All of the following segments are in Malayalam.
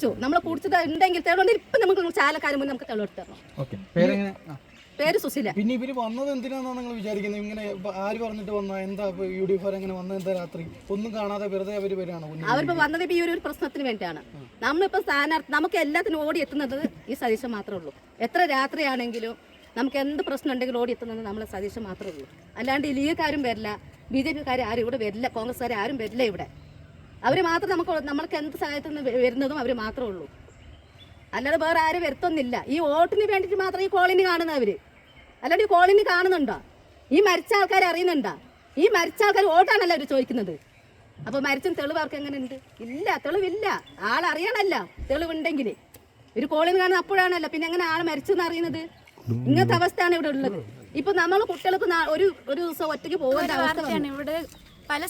കുടിച്ചു, നമ്മൾ കുടിച്ചത് ഉണ്ടെങ്കിൽ തെളിവുണ്ട്. ഇപ്പം നമുക്ക് ചാലക്കാരും മുന്നേ നമുക്ക് തെളിവെടുത്ത് തരണം. പേര് സുശീല. പിന്നെ ഇവര് വന്നത് എന്തിനാണെന്നാണ് നിങ്ങൾ വിചാരിക്കുന്നത്? ഇങ്ങനെ ആര് പറഞ്ഞിട്ട് വന്ന എന്താ UDF എങ്ങനെ വന്നത്? എന്താ രാത്രി ഒന്നും കാണാതെ വെറുതെ അവര് വരികയാണോ? അവരിപ്പോ വന്നത് ഈ ഒരു പ്രശ്നത്തിന് വേണ്ടിയാണ്. നമ്മളിപ്പോ സ്ഥാനാർത്ഥി നമുക്ക് എല്ലാത്തിനും ഓടി എത്തുന്നത് ഈ സതീശൻ മാത്രമേ ഉള്ളൂ. എത്ര രാത്രിയാണെങ്കിലും നമുക്ക് എന്ത് പ്രശ്നം ഉണ്ടെങ്കിലും ഓടി എത്തുന്നത് നമ്മളെ സതീശൻ മാത്രമേ ഉള്ളൂ. അല്ലാണ്ട് ഈ ലീഗുകാരും വരില്ല, BJP ആരും ഇവിടെ വരില്ല, കോൺഗ്രസ്സുകാർ ആരും വരില്ല ഇവിടെ. അവർ മാത്രം നമ്മൾക്ക് എന്ത് സഹായത്തിന് വരുന്നതും അവർ മാത്രമേ ഉള്ളൂ. അല്ലാതെ വേറെ ആരും വരുത്തൊന്നില്ല. ഈ വോട്ടിന് വേണ്ടിയിട്ട് മാത്രം ഈ കോളനി കാണുന്നവര്, അല്ലാണ്ട് ഈ കോളനി കാണുന്നുണ്ടോ? ഈ മരിച്ച ആൾക്കാരെ അറിയുന്നുണ്ടോ? ഈ മരിച്ച ആൾക്കാർ വോട്ടാണല്ലോ അവർ ചോദിക്കുന്നത്. അപ്പോൾ മരിച്ചും തെളിവ് അവർക്ക് എങ്ങനെ ഉണ്ട്? ഇല്ല, തെളിവില്ല. ആളറിയണമല്ല തെളിവുണ്ടെങ്കിൽ. ഒരു കോളനി കാണുന്ന അപ്പോഴാണല്ലോ, പിന്നെ എങ്ങനെ ആൾ മരിച്ചെന്ന് അറിയുന്നത്? ഇങ്ങനത്തെ അവസ്ഥയാണ് ഇവിടെ ഉള്ളത്. ഇപ്പൊ നമ്മൾ കുട്ടികൾക്ക് ഒരു ദിവസം ഒറ്റയ്ക്ക് പോകേണ്ട അവസ്ഥയാണ് ഇവിടെ. പല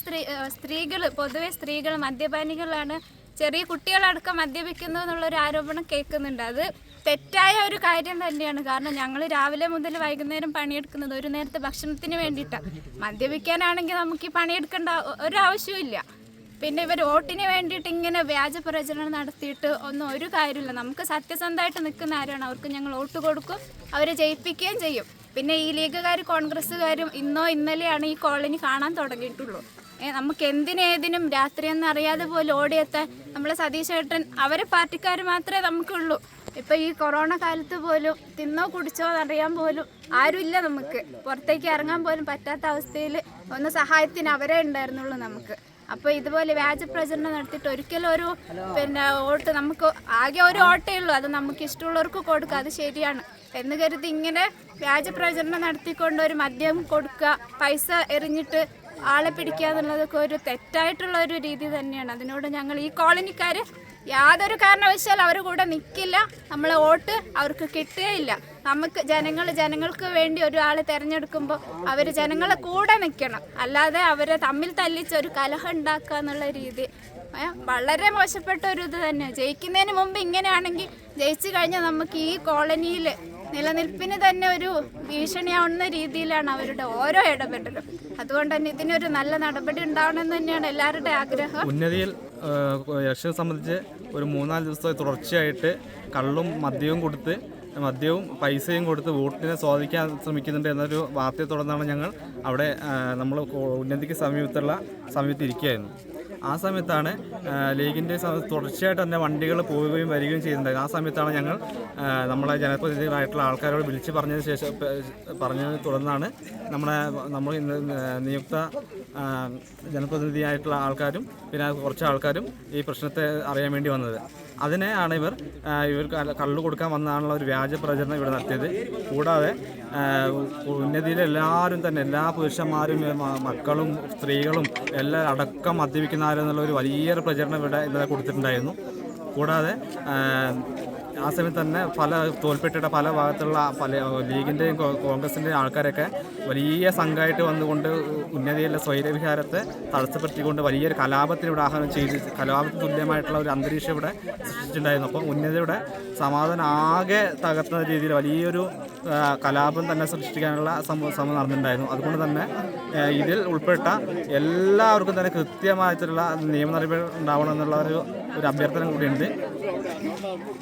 സ്ത്രീകൾ, പൊതുവെ സ്ത്രീകൾ മദ്യപാനികളാണ്, ചെറിയ കുട്ടികളടക്കം മദ്യപിക്കുന്നു എന്നുള്ളൊരു ആരോപണം കേൾക്കുന്നുണ്ട്. അത് തെറ്റായ ഒരു കാര്യം തന്നെയാണ്. കാരണം ഞങ്ങൾ രാവിലെ മുതൽ വൈകുന്നേരം പണിയെടുക്കുന്നത് ഒരു നേരത്തെ ഭക്ഷണത്തിന് വേണ്ടിയിട്ടാണ്. മദ്യപിക്കാനാണെങ്കിൽ നമുക്ക് ഈ പണിയെടുക്കേണ്ട ഒരാവശ്യമില്ല. പിന്നെ ഇവർ വോട്ടിന് വേണ്ടിയിട്ട് ഇങ്ങനെ വ്യാജ പ്രചരണം നടത്തിയിട്ട് ഒന്നും ഒരു കാര്യമില്ല. നമുക്ക് സത്യസന്ധമായിട്ട് നിൽക്കുന്ന ആരാണ് അവർക്ക് ഞങ്ങൾ വോട്ട് കൊടുക്കും, അവരെ ജയിപ്പിക്കുകയും ചെയ്യും. പിന്നെ ഈ ലീഗുകാരും കോൺഗ്രസ്സുകാരും ഇന്നോ ഇന്നലെയാണ് ഈ കോളനി കാണാൻ തുടങ്ങിയിട്ടുള്ളൂ. നമുക്ക് എന്തിനേതിനും രാത്രിയെന്ന് അറിയാതെ പോലും ഓടിയെത്താൻ നമ്മളെ സതീശേട്ടൻ, അവരെ പാർട്ടിക്കാർ മാത്രമേ നമുക്കുള്ളൂ. ഇപ്പം ഈ കൊറോണ കാലത്ത് പോലും തിന്നോ കുടിച്ചോ എന്നറിയാൻ പോലും ആരുമില്ല. നമുക്ക് പുറത്തേക്ക് ഇറങ്ങാൻ പോലും പറ്റാത്ത അവസ്ഥയിൽ ഒന്ന് സഹായത്തിന് അവരേ ഉണ്ടായിരുന്നുള്ളൂ നമുക്ക്. അപ്പോൾ ഇതുപോലെ വ്യാജ പ്രചരണം നടത്തിയിട്ട് ഒരിക്കലും ഒരു വോട്ട് നമുക്ക് ആകെ ഒരു വോട്ടേ ഉള്ളൂ, അത് നമുക്ക് ഇഷ്ടമുള്ളവർക്ക് കൊടുക്കുക, അത് ശരിയാണ് എന്ന് കരുതി ഇങ്ങനെ വ്യാജ പ്രചരണം നടത്തിക്കൊണ്ട് ഒരു മദ്യം കൊടുക്കുക, പൈസ എറിഞ്ഞിട്ട് ആളെ പിടിക്കുക എന്നുള്ളതൊക്കെ ഒരു തെറ്റായിട്ടുള്ള ഒരു രീതി തന്നെയാണ്. അതിനോട് ഞങ്ങൾ ഈ കോളനിക്കാർ യാതൊരു കാരണവശാലും അവരുടെ കൂടെ നിൽക്കില്ല. നമ്മളെ വോട്ട് അവർക്ക് കിട്ടുകയില്ല. നമുക്ക് ജനങ്ങൾക്ക് വേണ്ടി ഒരാളെ തിരഞ്ഞെടുക്കുമ്പോൾ അവർ ജനങ്ങളെ കൂടെ നിൽക്കണം, അല്ലാതെ അവരെ തമ്മിൽ തല്ലിച്ച് ഒരു കലഹം ഉണ്ടാക്കുക എന്നുള്ള രീതി വളരെ മോശപ്പെട്ട ഒരു ഇത് തന്നെയാണ്. ജയിക്കുന്നതിന് മുമ്പ് ഇങ്ങനെയാണെങ്കിൽ ജയിച്ചു കഴിഞ്ഞാൽ നമുക്ക് ഈ കോളനിയിൽ നിലനിൽപ്പിന് തന്നെ ഒരു ഭീഷണിയാവുന്ന രീതിയിലാണ് അവരുടെ ഓരോ ഇടപെടലും. അതുകൊണ്ട് തന്നെ ഇതിനൊരു നല്ല നടപടി ഉണ്ടാവണമെന്ന് തന്നെയാണ് എല്ലാവരുടെയും ആഗ്രഹം. ഉന്നതിയിൽ ഇലക്ഷൻ സംബന്ധിച്ച് ഒരു 3-4 ദിവസമായി തുടർച്ചയായിട്ട് കള്ളും മദ്യവും പൈസയും കൊടുത്ത് വോട്ടിനെ സ്വാധീനിക്കാൻ ശ്രമിക്കുന്നുണ്ട് എന്നൊരു വാർത്തയെ തുടർന്നാണ് ഞങ്ങൾ അവിടെ നമ്മൾ ഉന്നതിക്ക് സമീപത്തിരിക്കുകയായിരുന്നു. ആ സമയത്താണ് ലീഗിൻ്റെ തുടർച്ചയായിട്ട് തന്നെ വണ്ടികൾ പോവുകയും വരികയും ചെയ്യുന്നുണ്ടായിരുന്നു. ആ സമയത്താണ് ഞങ്ങൾ നമ്മളെ ജനപ്രതിനിധികളായിട്ടുള്ള ആൾക്കാരോട് വിളിച്ച് പറഞ്ഞതിന് തുടർന്നാണ് നമ്മൾ നിയുക്ത ജനപ്രതിനിധിയായിട്ടുള്ള ആൾക്കാരും പിന്നെ കുറച്ച് ആൾക്കാരും ഈ പ്രശ്നത്തെ അറിയാൻ വേണ്ടി വന്നത്. അതിനെയാണ് ഇവർ കള്ളു കൊടുക്കാൻ വന്നതാണുള്ള ഒരു വ്യാജ പ്രചരണം ഇവിടെ നടത്തിയത്. കൂടാതെ ഉന്നതിയിലെ എല്ലാവരും തന്നെ, എല്ലാ പുരുഷന്മാരും മക്കളും സ്ത്രീകളും എല്ലാം അടക്കം മദ്യപിക്കുന്നവരെന്നുള്ള ഒരു വലിയൊരു പ്രചരണം ഇവിടെ ഇന്നലെ കൊടുത്തിട്ടുണ്ടായിരുന്നു. കൂടാതെ ആ സമയത്ത് തന്നെ തോൽപ്പെട്ടിട്ട പല ഭാഗത്തുള്ള ലീഗിൻ്റെയും കോൺഗ്രസിൻ്റെയും ആൾക്കാരൊക്കെ വലിയ സംഘമായിട്ട് വന്നുകൊണ്ട് ഉന്നതിയിലെ സ്വൈരവിഹാരത്തെ തടസ്സപ്പെടുത്തിക്കൊണ്ട് വലിയൊരു കലാപത്തിന് ഇവിടെ ആഹ്വാനം ചെയ്ത് കലാപത്തിന് തുല്യമായിട്ടുള്ള ഒരു അന്തരീക്ഷം ഇവിടെ സൃഷ്ടിച്ചിട്ടുണ്ടായിരുന്നു. അപ്പം ഉന്നതിയുടെ സമാധാനം ആകെ തകർത്തുന്ന രീതിയിൽ വലിയൊരു കലാപം തന്നെ സൃഷ്ടിക്കാനുള്ള ശ്രമം നടന്നിട്ടുണ്ടായിരുന്നു. അതുകൊണ്ട് തന്നെ ഇതിൽ ഉൾപ്പെട്ട എല്ലാവർക്കും തന്നെ കൃത്യമായിട്ടുള്ള നിയമ നടപടി ഉണ്ടാവണം എന്നുള്ള ഒരു അഭ്യർത്ഥന കൂടിയുണ്ട്.